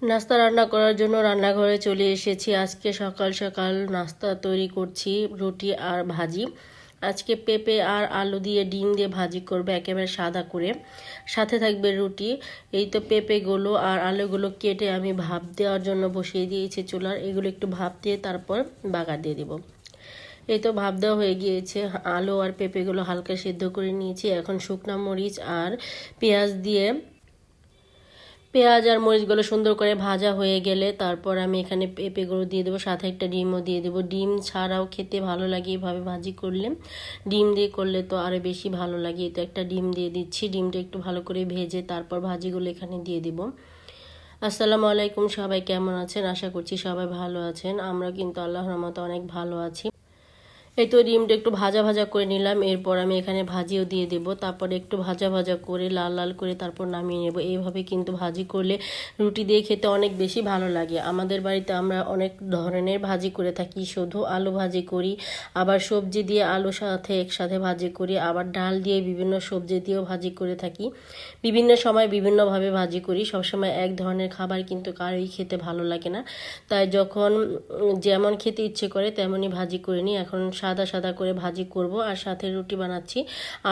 নাস্তা রান্না করার জন্য রান্নাঘরে চলে এসেছি। আজকে সকাল সকাল নাস্তা তৈরি করছি, রুটি আর ভাজি। আজকে পেঁপে আর আলু দিয়ে ডিম দিয়ে ভাজি করবে একেবারে সাদা করে, সাথে থাকবে রুটি। এই তো পেঁপেগুলো আর আলুগুলো কেটে আমি ভাপ দেওয়ার জন্য বসিয়ে দিয়েছি চুলার। এগুলো একটু ভাপ দিয়ে তারপর বাগার দিয়ে দিব। এই তো ভাপ দেওয়া হয়ে গিয়েছে, আলু আর পেঁপেগুলো হালকা সিদ্ধ করে নিয়েছি। এখন শুকনা মরিচ আর পেঁয়াজ দিয়ে পেঁয়াজ আর মরিচগুলো সুন্দর করে ভাজা হয়ে গেলে তারপর আমি এখানে পেঁপেগুলো দিয়ে দেবো, সাথে একটা ডিমও দিয়ে দেবো। ডিম ছাড়াও খেতে ভালো লাগে এভাবে ভাজি করলে, ডিম দিয়ে করলে তো আরও বেশি ভালো লাগে। তো একটা ডিম দিয়ে দিচ্ছি, ডিমটা একটু ভালো করে ভেজে তারপর ভাজিগুলো এখানে দিয়ে দিব। আসসালামু আলাইকুম, সবাই কেমন আছেন? আশা করছি সবাই ভালো আছেন। আমরা কিন্তু আল্লাহর রহমতে অনেক ভালো আছি। এই তো ডিমটা একটু ভাজা ভাজা করে নিলাম, এরপর আমি এখানে ভাজিও দিয়ে দেব। তারপরে একটু ভাজা ভাজা করে লাল লাল করে তারপর নামিয়ে নেব। এইভাবে কিন্তু ভাজি করলে রুটি দিয়ে খেতে অনেক বেশি ভালো লাগে। আমাদের বাড়িতে আমরা অনেক ধরনের ভাজি করে থাকি, শুধু আলু ভাজি করি, আবার সবজি দিয়ে আলুর সাথে একসাথে ভাজি করি, আবার ডাল দিয়ে বিভিন্ন সবজি দিয়েও ভাজি করে থাকি। বিভিন্ন সময় বিভিন্নভাবে ভাজি করি, সবসময় এক ধরনের খাবার কিন্তু কারোই খেতে ভালো লাগে না। তাই যখন যেমন খেতে ইচ্ছে করে তেমনই ভাজি করে নিই। এখন সাদা সাদা করে ভাজি করব আর সাথে রুটি বানাচ্ছি।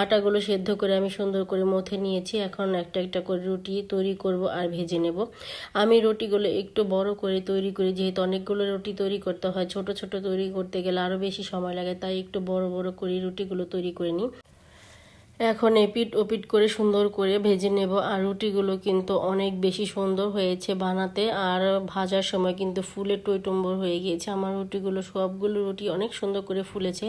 আটাগুলো সেদ্ধ করে আমি সুন্দর করে মথে নিয়েছি। এখন একটা একটা করে রুটি তৈরি করব আর ভেজে নেব। আমি রুটিগুলো একটু বড় করে তৈরি করি, যেহেতু অনেকগুলো রুটি তৈরি করতে হয়। ছোট ছোট তৈরি করতে গেলে আরও বেশি সময় লাগে, তাই একটু বড় বড় করে রুটিগুলো তৈরি করে নিই। এখন এপিট ওপিট করে সুন্দর করে ভেজে নেব। আর রুটিগুলো কিন্তু অনেক বেশি সুন্দর হয়েছে বানাতে, আর ভাজার সময় কিন্তু ফুলে টইটুম্বর হয়ে গিয়েছে আমার রুটিগুলো। সবগুলো রুটি অনেক সুন্দর করে ফুলেছে।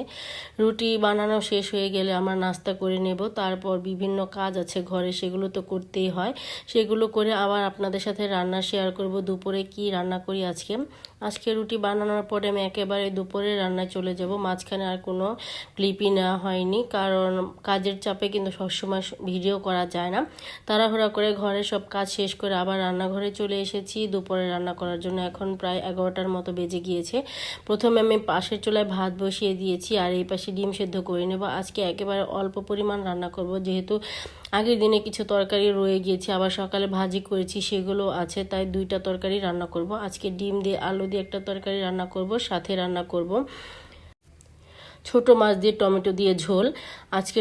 রুটি বানানো শেষ হয়ে গেলে আমরা নাস্তা করে নেব। তারপর বিভিন্ন কাজ আছে ঘরে, সেগুলো তো করতেই হয়। সেগুলো করে আবার আপনাদের সাথে রান্না শেয়ার করব। দুপুরে কি রান্না করি আজকে রুটি বানানোর পরে আমি একেবারে দুপুরে রান্নায় চলে যাব। মাঝখানে আর কোনো ক্লিপই নেওয়া হয়নি, কারণ কাজের চাপে কিন্তু সবসময় ভিডিও করা যায় না। তাড়াহুড়া করে ঘরের সব কাজ শেষ করে আবার রান্নাঘরে চলে এসেছি দুপুরে রান্না করার জন্য। এখন প্রায় 11টার মতো বেজে গিয়েছে। প্রথমে আমি পাশের চুলায় ভাত বসিয়ে দিয়েছি আর এই পাশে ডিম সেদ্ধ করে নেব। আজকে একেবারে অল্প পরিমাণ রান্না করব, যেহেতু আগের দিনে কিছু তরকারি রয়ে গিয়েছে, আবার সকালে ভাজি করেছি সেগুলো আছে, তাই দুইটা তরকারি রান্না করব। আজকে ডিম দিয়ে আলু দিয়ে একটা তরকারি রান্না করব, সাথে রান্না করব ছোট মাছ দিয়ে টমেটো দিয়ে ঝোল। আজকে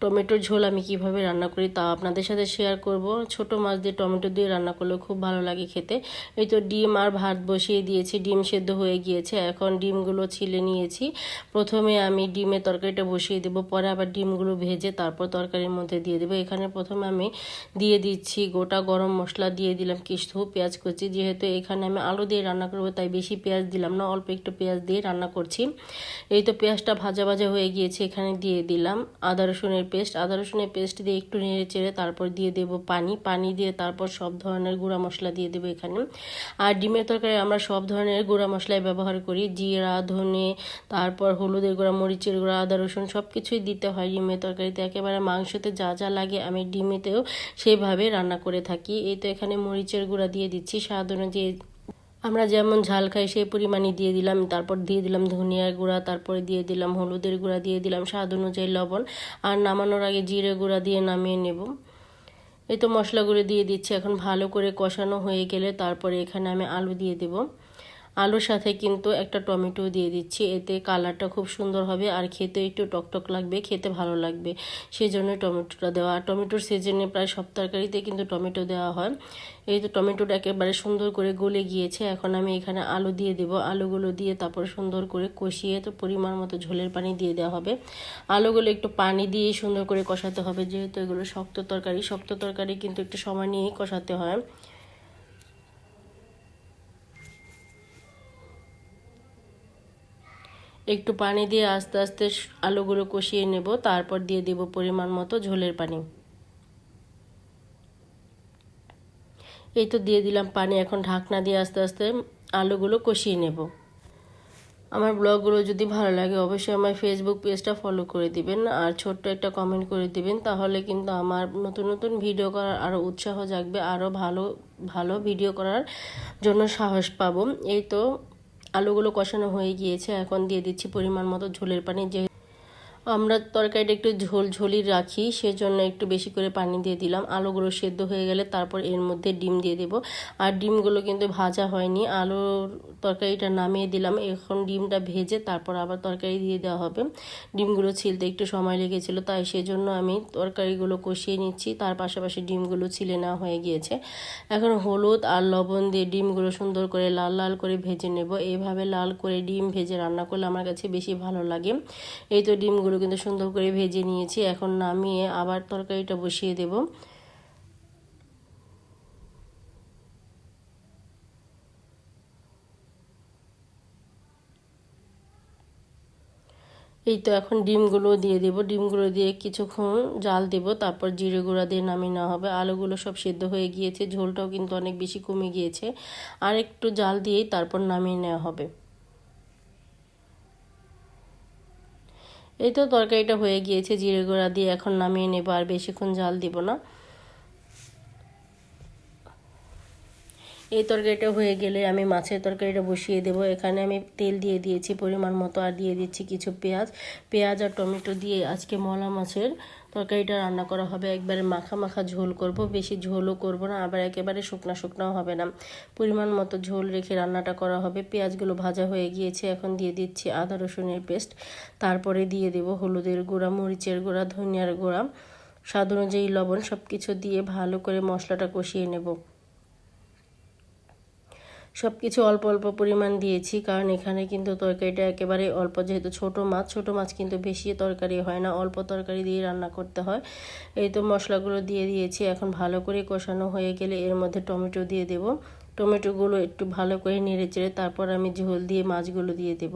টমেটোর ঝোল আমি কিভাবে রান্না করি তা আপনাদের সাথে শেয়ার করব। ছোট মাছ দিয়ে টমেটো দিয়ে রান্না করলে খুব ভালো লাগে খেতে। এই তো ডিম আর ভাত বসিয়ে দিয়েছি, ডিম সেদ্ধ হয়ে গিয়েছে। এখন ডিমগুলো ছিলে নিয়েছি। প্রথমে আমি ডিমের তরকারিটা বসিয়ে দেব, পরে আবার ডিমগুলো ভেজে তারপর তরকারির মধ্যে দিয়ে দেবো। এখানে প্রথমে আমি দিয়ে দিচ্ছি গোটা গরম মশলা, দিয়ে দিলাম কিছু পেঁয়াজ কুচি। যেহেতু এখানে আমি আলু দিয়ে রান্না করব তাই বেশি পেঁয়াজ দিলাম না, অল্প একটু পেঁয়াজ দিয়ে রান্না করছি। এই তো পেঁয়াজটা ভাজা ভাজা হয়ে গিয়েছে, এখানে দিয়ে দিলাম আদা রসুনের পেস্ট দিয়ে একটু নেড়ে চেড়ে তারপর দিয়ে দেব পানি দিয়ে তারপর সব ধরনের গুঁড়া মশলা দিয়ে দেবো এখানে। আর ডিমের তরকারি আমরা সব ধরনের গুঁড়া মশলাই ব্যবহার করি, জিরা, ধনে, তারপর হলুদের গুঁড়া, মরিচের গুঁড়া, আদা রসুন সব কিছুই দিতে হয় ডিমের তরকারিতে। একেবারে মাংসতে যা যা লাগে আমি ডিমেতেও সেইভাবে রান্না করে থাকি। এই তো এখানে মরিচের গুঁড়া দিয়ে দিচ্ছি স্বাদ অনুযায়ী, আমরা যেমন ঝাল খাই সেই পরিমাণই দিয়ে দিলাম। তারপর দিয়ে দিলাম ধনিয়ার গুঁড়া, তারপরে দিয়ে দিলাম হলুদের গুঁড়া, দিয়ে দিলাম স্বাদ অনুযায়ী লবণ। আর নামানোর আগে জিরে গুঁড়া দিয়ে নামিয়ে নেব। এই তো মশলাগুলো দিয়ে দিচ্ছি। এখন ভালো করে কষানো হয়ে গেলে তারপরে এখানে আমি আলু দিয়ে দেব। আলুর সাথে কিন্তু একটা টমেটো দিয়ে দিচ্ছি, এতে কালারটা খুব সুন্দর হবে আর খেতে একটু টকটক লাগবে, খেতে ভালো লাগবে, সেই জন্য টমেটোটা দেওয়া। আর টমেটোর সিজনে প্রায় সব তরকারিতে কিন্তু টমেটো দেওয়া হয়। এই তো টমেটোটা একেবারে সুন্দর করে গলে গিয়েছে। এখন আমি এখানে আলু দিয়ে দেব। আলুগুলো দিয়ে তারপর সুন্দর করে কষিয়ে তো পরিমাণ মতো ঝোলের পানি দিয়ে দেওয়া হবে। আলুগুলো একটু পানি দিয়ে সুন্দর করে কষাতে হবে, যেহেতু এগুলো শক্ত তরকারি কিন্তু একটু সময় নিয়েই কষাতে হয়। একটু পানি দিয়ে আস্তে আস্তে আলুগুলো কষিয়ে নেব, তারপর দিয়ে দেব পরিমাণ মতো ঝোলের পানি। এই তো দিয়ে দিলাম পানি। এখন ঢাকনা দিয়ে আস্তে আস্তে আলুগুলো কষিয়ে নেব। আমার ব্লগগুলো যদি ভালো লাগে অবশ্যই আমার ফেসবুক পেজটা ফলো করে দিবেন আর ছোট্ট একটা কমেন্ট করে দিবেন, তাহলে কিন্তু আমার নতুন নতুন ভিডিও করার আরও উৎসাহ জাগবে, আরও ভালো ভালো ভিডিও করার জন্য সাহস পাবো। এই তো আলুগুলো কষানো হয়ে গিয়েছে, এখন দিয়ে দিচ্ছি পরিমাণ মতো ঝোলের পানি। যে আমরা তরকারিটা একটু ঝোল ঝোলই রাখি, সেজন্য একটু বেশি করে পানি দিয়ে দিলাম। আলুগুলো সেদ্ধ হয়ে গেলে তারপর এর মধ্যে ডিম দিয়ে দেব। আর ডিমগুলো কিন্তু ভাজা হয়নি, আলুর তরকারিটা নামিয়ে দিলাম। এখন ডিমটা ভেজে তারপর আবার তরকারি দিয়ে দেওয়া হবে। ডিমগুলো ছিলতে একটু সময় লেগেছিল, তাই সেজন্য আমি তরকারিগুলো কষিয়ে নিচ্ছি, তার পাশাপাশি ডিমগুলো ছিলে নেওয়া হয়ে গিয়েছে। এখন হলুদ আর লবণ দিয়ে ডিমগুলো সুন্দর করে লাল লাল করে ভেজে নেব। এইভাবে লাল করে ডিম ভেজে রান্না করলে আমার কাছে বেশি ভালো লাগে। এই তো ডিমগুলো কিন্তু সুন্দর করে ভেজে নিয়েছি, এখন নামিয়ে আবার তরকারিটা বসিয়ে দেব। এই তো এখন ডিমগুলো দিয়ে দেব, ডিমগুলো দিয়ে কিছুক্ষণ জাল দেব, তারপর জিরে গুঁড়া দিয়ে নামিয়ে নেওয়া হবে। আলুগুলো সব সেদ্ধ হয়ে গিয়েছে, ঝোলটাও কিন্তু অনেক বেশি কমে গিয়েছে, আর একটু জাল দিয়েই তারপর নামিয়ে নেওয়া হবে। এই তো তরকারিটা হয়ে গিয়েছে, জিরে গুঁড়া দিয়ে এখন নামিয়ে নেব, আর বেশিক্ষণ জাল দিব না। এই তরকারিটা হয়ে গেলে আমি মাছের তরকারিটা বসিয়ে দেব। এখানে আমি তেল দিয়ে দিয়েছি পরিমাণ মতো, আর দিয়ে দিচ্ছি কিছু পেঁয়াজ আর টমেটো দিয়ে আজকে মলা মাছের তরকারিটা রান্না করা হবে। একবারে মাখা মাখা ঝোল করব, বেশি ঝোলও করব না, আবার একেবারে শুকনা শুকনাও হবে না, পরিমাণ মতো ঝোল রেখে রান্নাটা করা হবে। পেঁয়াজগুলো ভাজা হয়ে গিয়েছে, এখন দিয়ে দিচ্ছি আদা রসুনের পেস্ট, তারপরে দিয়ে দেব হলুদের গুঁড়া, মরিচের গুঁড়া, ধনিয়ার গুঁড়া, স্বাদ অনুযায়ী লবণ, সব কিছু দিয়ে ভালো করে মশলাটা কষিয়ে নেব। সব কিছু অল্প অল্প পরিমাণ দিয়েছি, কারণ এখানে কিন্তু তরকারিটা একেবারে অল্প, যেহেতু ছোট মাছ কিন্তু বেশি তরকারি হয় না, অল্প তরকারি দিয়ে রান্না করতে হয়। এই তো মশলাগুলো দিয়ে দিয়েছি, এখন ভালো করে কষানো হয়ে গেলে এর মধ্যে টমেটো দিয়ে দেব। টমেটোগুলো একটু ভালো করে নেড়ে চেড়ে তারপর আমি ঝোল দিয়ে মাছগুলো দিয়ে দেব।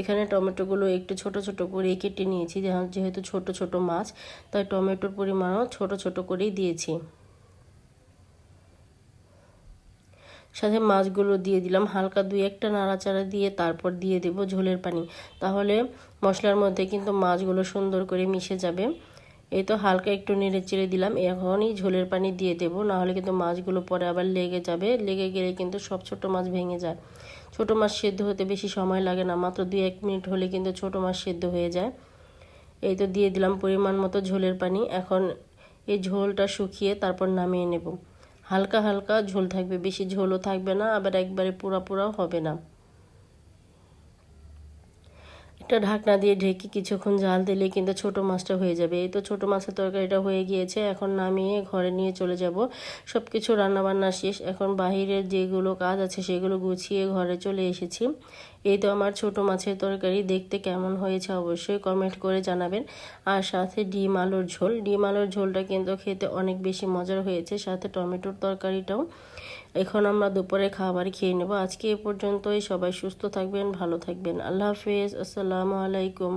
এখানে টমেটোগুলো একটু ছোট ছোট করে কেটে নিয়েছি, যেহেতু ছোট ছোট মাছ, তাই টমেটোর পরিমাণও ছোট ছোট করেই দিয়েছি। সাথে মাছগুলো দিয়ে দিলাম, হালকা দুই একটা নাড়াচাড়া দিয়ে তারপর দিয়ে দেব ঝোলের পানি, তাহলে মশলার মধ্যে কিন্তু মাছগুলো সুন্দর করে মিশে যাবে। এই তো হালকা একটু নেড়ে চেড়ে দিলাম, এখনই ঝোলের পানি দিয়ে দেব, নাহলে কিন্তু মাছগুলো পরে আবার লেগে যাবে, লেগে গেলে কিন্তু সব ছোট মাছ ভেঙে যায়। ছোট মাছ সেদ্ধ হতে বেশি সময় লাগে না, মাত্র 2-1 মিনিট হলে কিন্তু ছোট মাছ সেদ্ধ হয়ে যায়। এই তো দিয়ে দিলাম পরিমাণ মতো ঝোলের পানি, এখন এই ঝোলটা শুকিয়ে তারপর নামিয়ে নেব। হালকা হালকা ঝোল থাকবে, বেশি ঝোলও থাকবে না, আবার একবারে পুরা পুরাও হবে না। একটা ঢাকনা দিয়ে ঢেকে কিছুক্ষণ জাল দিলে কিন্তু ছোট মাছটা হয়ে যাবে। এই তো ছোট মাছের তরকারিটা হয়ে গিয়েছে, এখন নামিয়ে ঘরে নিয়ে চলে যাব। সব কিছু রান্নাবান্না শেষ, এখন বাহিরের যেগুলো কাজ আছে সেগুলো গুছিয়ে ঘরে চলে এসেছি। এই তো আমার ছোট মাছের তরকারি, দেখতে কেমন হয়েছে অবশ্যই কমেন্ট করে জানাবেন। আর সাথে ডিম আলুর ঝোল, ডিম আলুর ঝোলটা কিন্তু খেতে অনেক বেশি মজার হয়েছে, সাথে টমেটোর তরকারিটাও। এখন আমরা দুপুরে খাবার খেয়ে নেব। আজকে এ পর্যন্তই, সবাই সুস্থ থাকবেন, ভালো থাকবেন, আল্লাহ হাফেজ, আসসালামু আলাইকুম।